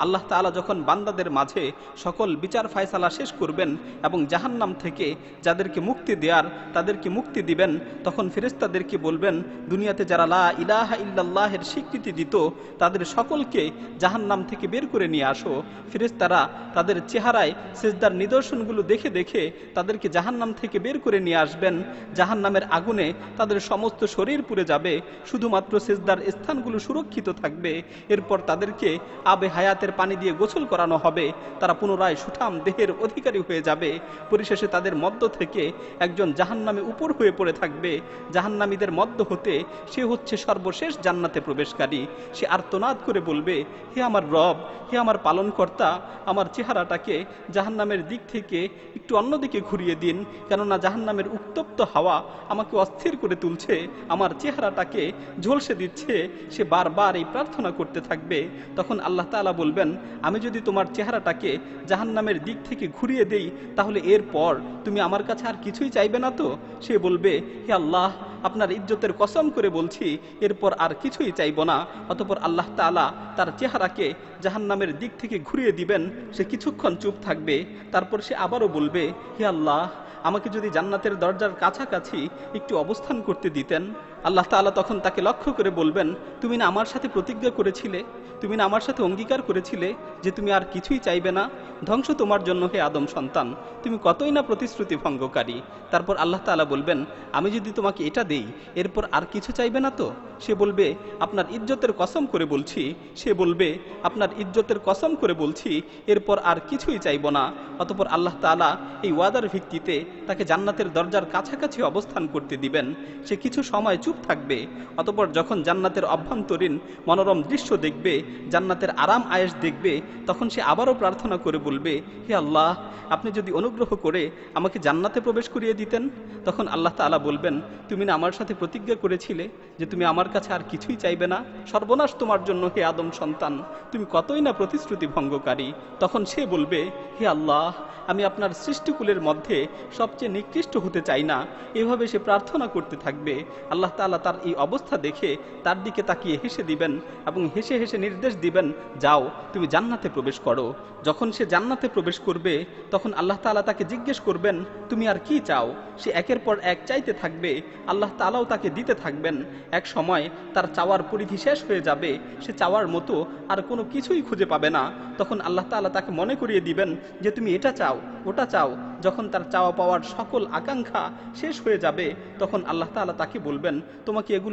আল্লাহ তাআলা যখন বান্দাদের মাঝে সকল বিচার ফায়সালা শেষ করবেন এবং জাহান্নাম থেকে যাদেরকে মুক্তি দেওয়ার তাদেরকে মুক্তি দিবেন, তখন ফেরেশতাদেরকে বলবেন দুনিয়াতে যারা লা ইলাহা ইল্লাল্লাহের স্বীকৃতি দিত তাদের সকলকে জাহান্নাম থেকে বের করে নিয়ে আসো। ফেরেশতারা তাদের চেহারায় সিজদার নিদর্শনগুলো দেখে দেখে তাদেরকে জাহান্নাম থেকে বের করে নিয়ে আসবেন। জাহান্নামের আগুনে তাদের সমস্ত শরীর পুড়ে যাবে, শুধুমাত্র সিজদার স্থানগুলো সুরক্ষিত থাকবে। এরপর তাদেরকে আবে হায়াতের পানি দিয়ে গোসল করানো হবে, তারা পুনরায় সুঠাম দেহের অধিকারী হয়ে যাবে। পরিশেষে তাদের মধ্য থেকে একজন জাহান্নামে উপর হয়ে পড়ে থাকবে। জাহান্নামীদের মধ্য হতে সে হচ্ছে সর্বশেষ জান্নাতে প্রবেশকারী। সে আর্তনাদ করে বলবে, হে আমার রব, হে আমার পালনকর্তা, আমার চেহারাটাকে জাহান্নামের দিক থেকে একটু অন্যদিকে ঘুরিয়ে দিন, কেননা জাহান্নামের উত্তপ্ত হাওয়া আমাকে অস্থির করে তুলছে, আমার চেহারাটাকে ঝলসে দিচ্ছে। সে বারবার এই প্রার্থনা করতে থাকবে। তখন আল্লাহ তাআলা বলবেন, আমি যদি তোমার চেহারাটাকে জাহান্নামের দিক থেকে ঘুরিয়ে দেই তাহলে এরপর তুমি আমার কাছে আর কিছুই চাইবে না তো? সে বলবে, হে আল্লাহ, আপনার ইজ্জতের কসম করে বলছি এরপর আর কিছুই চাইব না। অতঃপর আল্লাহ তাআলা তার চেহারাকে জাহান্নামের দিক থেকে ঘুরিয়ে দিবেন। সে কিছুক্ষণ চুপ থাকবে, তারপর সে আবারও বলবে, হে আল্লাহ, আমাকে যদি জান্নাতের দরজার কাছাকাছি একটু অবস্থান করতে দিতেন। আল্লাহ তাআলা তখন তাকে লক্ষ্য করে বলবেন, তুমি না আমার সাথে প্রতিজ্ঞা করেছিলে, তুমি না আমার সাথে অঙ্গীকার করেছিলে যে তুমি আর কিছুই চাইবে না? ধ্বংস তোমার জন্য হে আদম সন্তান, তুমি কতই না প্রতিশ্রুতি ভঙ্গকারী। তারপর আল্লাহ তাআলা বলবেন, আমি যদি তোমাকে এটা দেই এরপর আর কিছু চাইবে না তো? সে বলবে, আপনার ইজ্জতের কসম করে বলছি, সে বলবে, আপনার ইজ্জতের কসম করে বলছি এরপর আর কিছুই চাইব না। অতঃপর আল্লাহ তাআলা এই ওয়াদার ভিত্তিতে তাকে জান্নাতের দরজার কাছাকাছি অবস্থান করতে দিবেন। সে কিছু সময় চুপ থাকবে। অতঃপর যখন জান্নাতের অভ্যন্তরীণ মনোরম দৃশ্য দেখবে, জান্নাতের আরাম আয়েশ দেখবে, তখন সে আবারও প্রার্থনা করে বলবে, হে আল্লাহ, আপনি যদি অনুগ্রহ করে আমাকে জান্নাতে প্রবেশ করিয়ে দিতেন। তখন আল্লাহ তাআলা বলবেন, তুমি না আমার সাথে প্রতিজ্ঞা করেছিলে যে তুমি আমার কাছে আর কিছুই চাইবে না? সর্বনাশ তোমার জন্য হে আদম সন্তান, তুমি কতই না প্রতিশ্রুতি ভঙ্গকারী। তখন সে বলবে, হে আল্লাহ, আমি আপনার সৃষ্টিকুলের মধ্যে সবচেয়ে নিকৃষ্ট হতে চাই না। এভাবে সে প্রার্থনা করতে থাকবে। আল্লাহ তাআলা তার এই অবস্থা দেখে তার দিকে তাকিয়ে হেসে দিবেন এবং হেসে হেসে নির্দেশ দিবেন, যাও তুমি জান্নাতে প্রবেশ করো। যখন সে জান্নাতে প্রবেশ করবে তখন আল্লাহ তাআলা তাকে জিজ্ঞেস করবেন, তুমি আর কি চাও? সে একের পর এক চাইতে থাকবে, আল্লাহ তাআলাও তাকে দিতে থাকবেন। এক সময় তার চাওয়ার পরিধি শেষ হয়ে যাবে, সে চাওয়ার মতো আর কোনো কিছুই খুঁজে পাবে না। তখন আল্লাহ তাআলা তাকে মনে করিয়ে দিবেন যে তুমি এটা চাও, ওটা চাও। যখন তার চাওয়া পাওয়ার সকল আকাঙ্ক্ষা শেষ হয়ে যাবে তখন আল্লাহ তাআলা তাকে বলবেন, তোমাকে এগুলো